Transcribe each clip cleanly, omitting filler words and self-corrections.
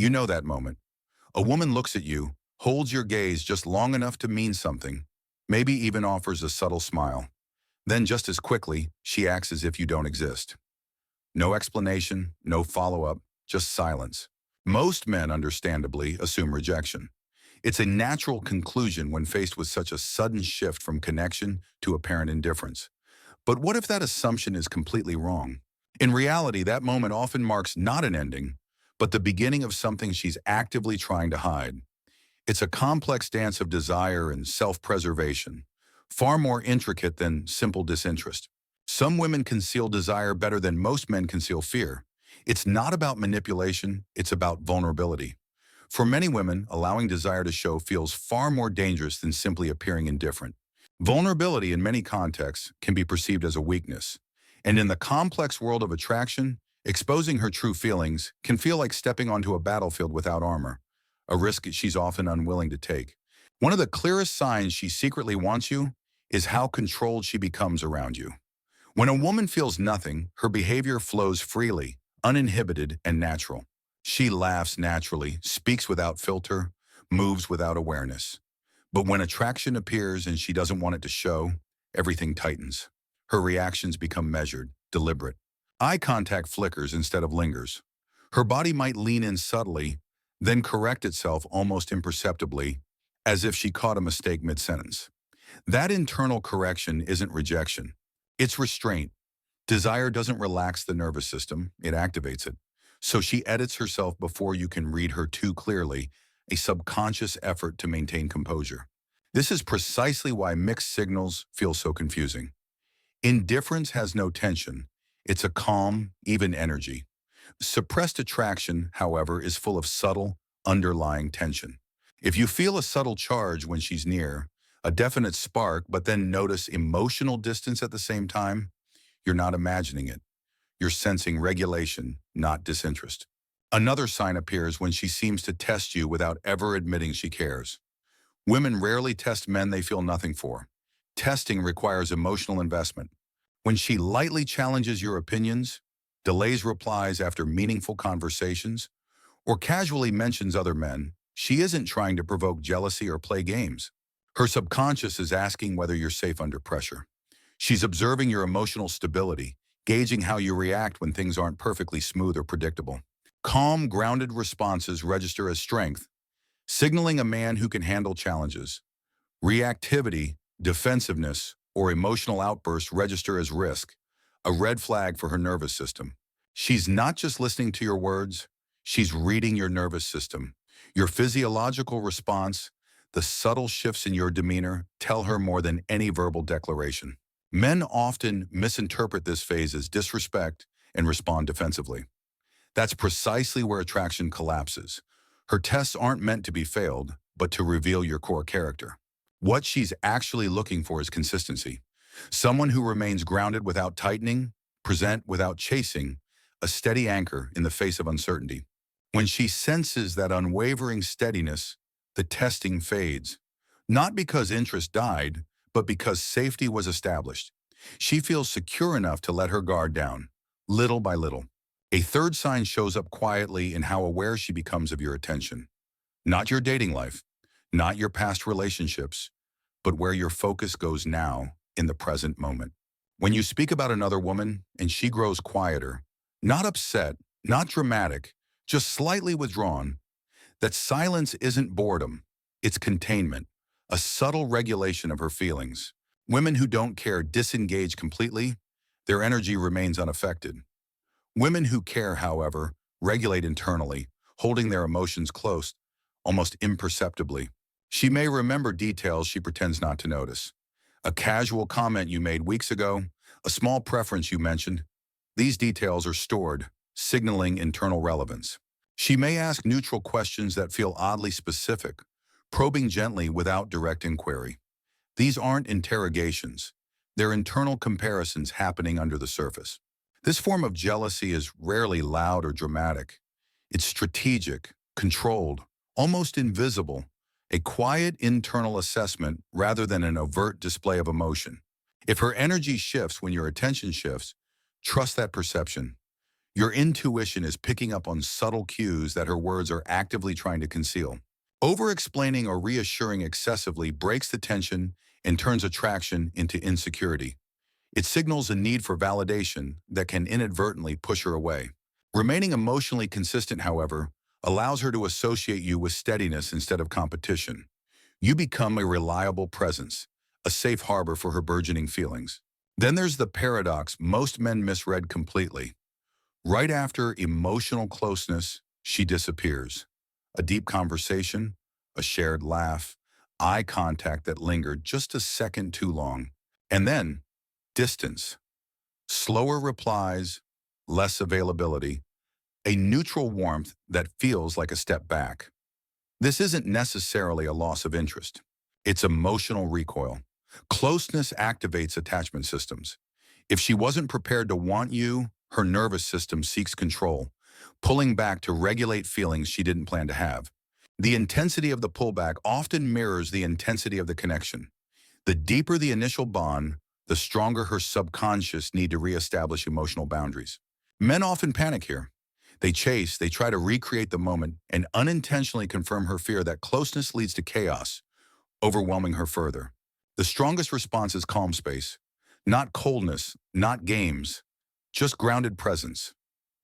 You know that moment. A woman looks at you, holds your gaze just long enough to mean something, maybe even offers a subtle smile. Then just as quickly, she acts as if you don't exist. No explanation, no follow-up, just silence. Most men, understandably, assume rejection. It's a natural conclusion when faced with such a sudden shift from connection to apparent indifference. But what if that assumption is completely wrong? In reality, that moment often marks not an ending, but the beginning of something she's actively trying to hide. It's a complex dance of desire and self-preservation, far more intricate than simple disinterest. Some women conceal desire better than most men conceal fear. It's not about manipulation, it's about vulnerability. For many women, allowing desire to show feels far more dangerous than simply appearing indifferent. Vulnerability in many contexts can be perceived as a weakness, and in the complex world of attraction, exposing her true feelings can feel like stepping onto a battlefield without armor, a risk she's often unwilling to take. One of the clearest signs she secretly wants you is how controlled she becomes around you. When a woman feels nothing, her behavior flows freely, uninhibited, and natural. She laughs naturally, speaks without filter, moves without awareness. But when attraction appears and she doesn't want it to show, everything tightens. Her reactions become measured, deliberate. Eye contact flickers instead of lingers. Her body might lean in subtly, then correct itself almost imperceptibly, as if she caught a mistake mid-sentence. That internal correction isn't rejection. It's restraint. Desire doesn't relax the nervous system, it activates it. So she edits herself before you can read her too clearly, a subconscious effort to maintain composure. This is precisely why mixed signals feel so confusing. Indifference has no tension. It's a calm, even energy. Suppressed attraction, however, is full of subtle, underlying tension. If you feel a subtle charge when she's near, a definite spark, but then notice emotional distance at the same time, you're not imagining it. You're sensing regulation, not disinterest. Another sign appears when she seems to test you without ever admitting she cares. Women rarely test men they feel nothing for. Testing requires emotional investment. When she lightly challenges your opinions, delays replies after meaningful conversations, or casually mentions other men, she isn't trying to provoke jealousy or play games. Her subconscious is asking whether you're safe under pressure. She's observing your emotional stability, gauging how you react when things aren't perfectly smooth or predictable. Calm, grounded responses register as strength, signaling a man who can handle challenges. Reactivity, defensiveness, or emotional outbursts register as risk, a red flag for her nervous system. She's not just listening to your words, she's reading your nervous system. Your physiological response, the subtle shifts in your demeanor, tell her more than any verbal declaration. Men often misinterpret this phase as disrespect and respond defensively. That's precisely where attraction collapses. Her tests aren't meant to be failed, but to reveal your core character. What she's actually looking for is consistency. Someone who remains grounded without tightening, present without chasing, a steady anchor in the face of uncertainty. When she senses that unwavering steadiness, the testing fades. Not because interest died, but because safety was established. She feels secure enough to let her guard down, little by little. A third sign shows up quietly in how aware she becomes of your attention. Not your dating life, not your past relationships, but where your focus goes now, in the present moment. When you speak about another woman and she grows quieter, not upset, not dramatic, just slightly withdrawn, that silence isn't boredom, it's containment, a subtle regulation of her feelings. Women who don't care disengage completely, their energy remains unaffected. Women who care, however, regulate internally, holding their emotions close, almost imperceptibly. She may remember details she pretends not to notice. A casual comment you made weeks ago, a small preference you mentioned. These details are stored, signaling internal relevance. She may ask neutral questions that feel oddly specific, probing gently without direct inquiry. These aren't interrogations. They're internal comparisons happening under the surface. This form of jealousy is rarely loud or dramatic. It's strategic, controlled, almost invisible, a quiet internal assessment rather than an overt display of emotion. If her energy shifts when your attention shifts, trust that perception. Your intuition is picking up on subtle cues that her words are actively trying to conceal. Over-explaining or reassuring excessively breaks the tension and turns attraction into insecurity. It signals a need for validation that can inadvertently push her away. Remaining emotionally consistent, however, allows her to associate you with steadiness instead of competition. You become a reliable presence, a safe harbor for her burgeoning feelings. Then there's the paradox most men misread completely. Right after emotional closeness, she disappears. A deep conversation, a shared laugh, eye contact that lingered just a second too long. And then, distance. Slower replies, less availability, a neutral warmth that feels like a step back. This isn't necessarily a loss of interest. It's emotional recoil. Closeness activates attachment systems. If she wasn't prepared to want you, her nervous system seeks control, pulling back to regulate feelings she didn't plan to have. The intensity of the pullback often mirrors the intensity of the connection. The deeper the initial bond, the stronger her subconscious need to reestablish emotional boundaries. Men often panic here. They chase, they try to recreate the moment and unintentionally confirm her fear that closeness leads to chaos, overwhelming her further. The strongest response is calm space. Not coldness, not games, just grounded presence.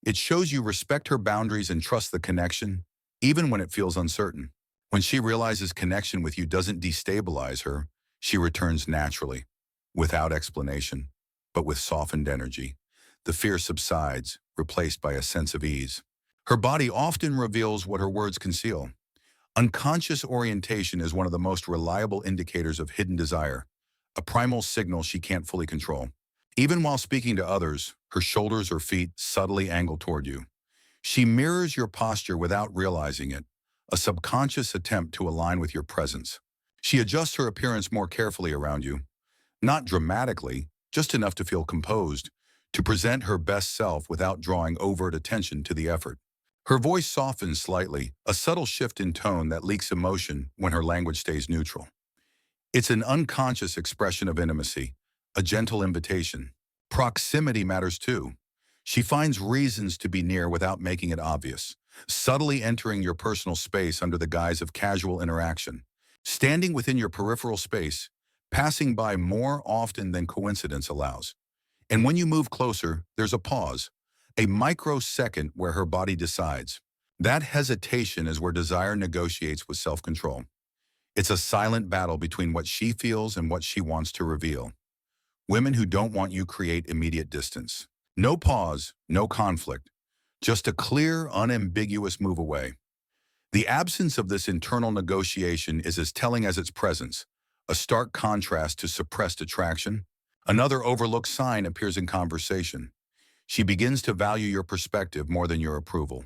It shows you respect her boundaries and trust the connection, even when it feels uncertain. When she realizes connection with you doesn't destabilize her, she returns naturally, without explanation, but with softened energy. The fear subsides, replaced by a sense of ease. Her body often reveals what her words conceal. Unconscious orientation is one of the most reliable indicators of hidden desire, a primal signal she can't fully control. Even while speaking to others, her shoulders or feet subtly angle toward you. She mirrors your posture without realizing it, a subconscious attempt to align with your presence. She adjusts her appearance more carefully around you, not dramatically, just enough to feel composed, to present her best self without drawing overt attention to the effort. Her voice softens slightly, a subtle shift in tone that leaks emotion when her language stays neutral. It's an unconscious expression of intimacy, a gentle invitation. Proximity matters too. She finds reasons to be near without making it obvious, subtly entering your personal space under the guise of casual interaction. Standing within your peripheral space, passing by more often than coincidence allows. And when you move closer, there's a pause, a microsecond where her body decides. That hesitation is where desire negotiates with self-control. It's a silent battle between what she feels and what she wants to reveal. Women who don't want you create immediate distance. No pause, no conflict, just a clear, unambiguous move away. The absence of this internal negotiation is as telling as its presence, a stark contrast to suppressed attraction. Another overlooked sign appears in conversation. She begins to value your perspective more than your approval.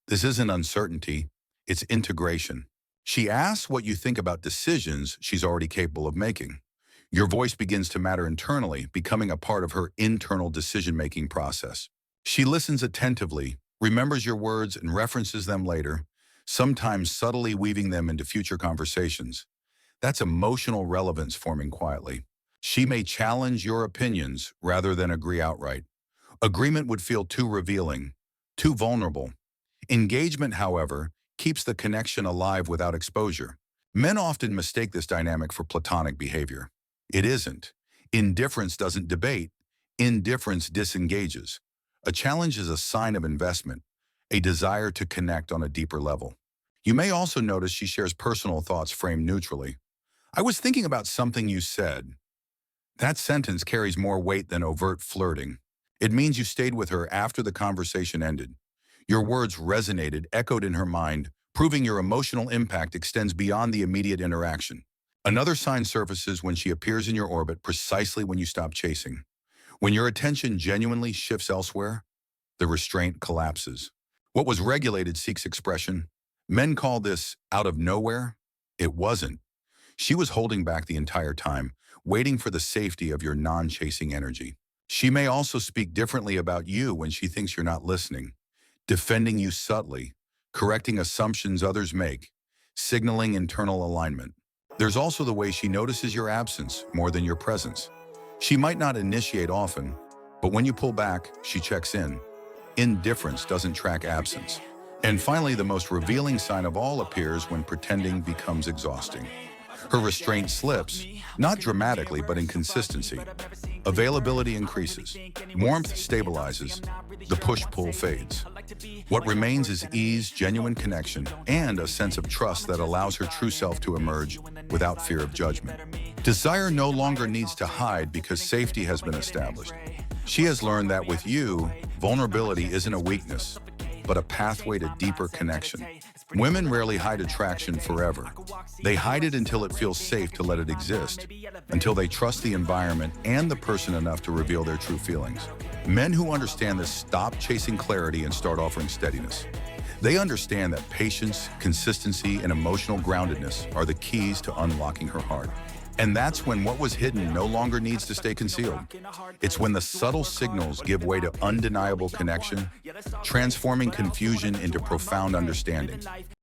This isn't uncertainty, it's integration. She asks what you think about decisions she's already capable of making. Your voice begins to matter internally, becoming a part of her internal decision-making process. She listens attentively, remembers your words and references them later, sometimes subtly weaving them into future conversations. That's emotional relevance forming quietly. She may challenge your opinions rather than agree outright. Agreement would feel too revealing, too vulnerable. Engagement, however, keeps the connection alive without exposure. Men often mistake this dynamic for platonic behavior. It isn't. Indifference doesn't debate. Indifference disengages. A challenge is a sign of investment, a desire to connect on a deeper level. You may also notice she shares personal thoughts framed neutrally. I was thinking about something you said. That sentence carries more weight than overt flirting. It means you stayed with her after the conversation ended. Your words resonated, echoed in her mind, proving your emotional impact extends beyond the immediate interaction. Another sign surfaces when she appears in your orbit precisely when you stop chasing. When your attention genuinely shifts elsewhere, the restraint collapses. What was regulated seeks expression. Men call this out of nowhere. It wasn't. She was holding back the entire time, waiting for the safety of your non-chasing energy. She may also speak differently about you when she thinks you're not listening, defending you subtly, correcting assumptions others make, signaling internal alignment. There's also the way she notices your absence more than your presence. She might not initiate often, but when you pull back, she checks in. Indifference doesn't track absence. And finally, the most revealing sign of all appears when pretending becomes exhausting. Her restraint slips, not dramatically but in consistency. Availability increases. Warmth stabilizes. The push-pull fades. What remains is ease, genuine connection, and a sense of trust that allows her true self to emerge without fear of judgment. Desire no longer needs to hide because safety has been established. She has learned that with you, vulnerability isn't a weakness, but a pathway to deeper connection. Women rarely hide attraction forever. They hide it until it feels safe to let it exist, until they trust the environment and the person enough to reveal their true feelings. Men who understand this stop chasing clarity and start offering steadiness. They understand that patience, consistency, and emotional groundedness are the keys to unlocking her heart. And that's when what was hidden no longer needs to stay concealed. It's when the subtle signals give way to undeniable connection, transforming confusion into profound understanding.